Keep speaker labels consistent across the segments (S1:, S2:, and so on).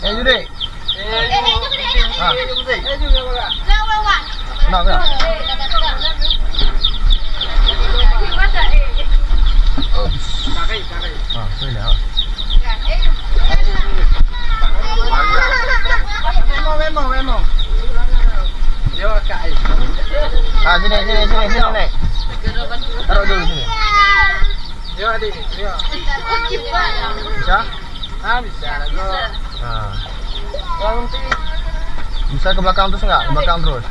S1: Judik. Ha. Nak ke? Ha, boleh ha. Memo. Dia kat air. Ha, sini naik. Taruh dulu sini. Dia adik, dia. Bisa? Ha, bisa lah. Ha. Bisa ke belakang terus enggak? Ke belakang terus.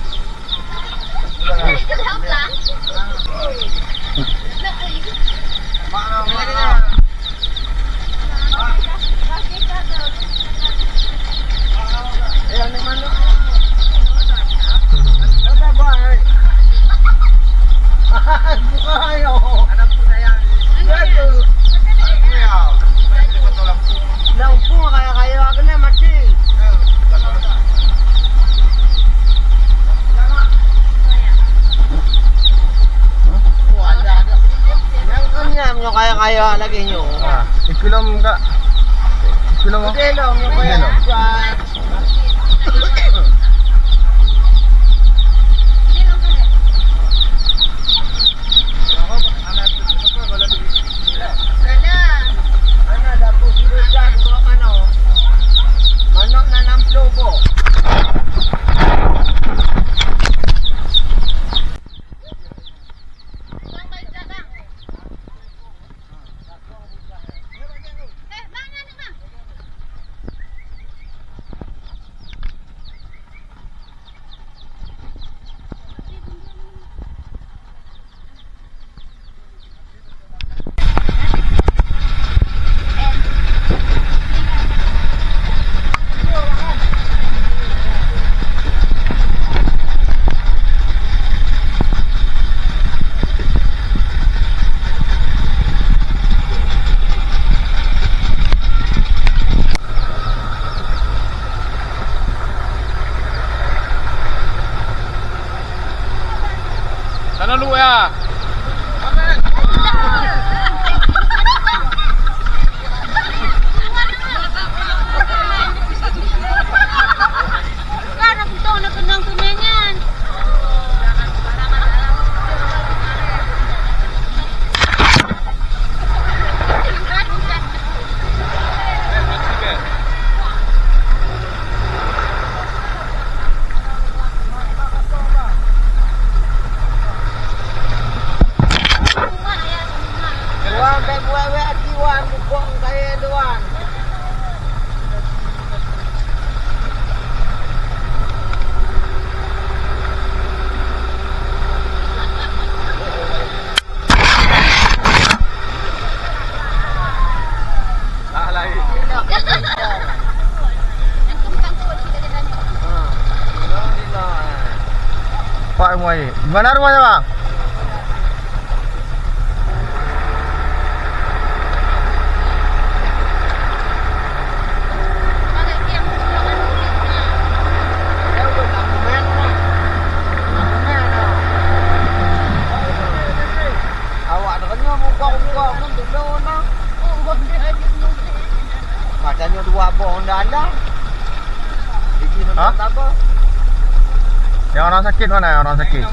S2: Kaya lagi nyo.
S1: Ha, ikulong ka. Ikulong mo.
S2: Ikulong yung kaya. Manok na ng plobo.
S1: Sana lu ya.
S3: Sekarang kita nak kenang kemenyan. Pak Muai, mana rumahnya bang?
S2: Awak dengannya buka-buka untuk dona. Katanya dua bohong dah. Izin
S1: Ha?
S2: apa?
S1: Yang orang sakit mana? Yang orang sakit?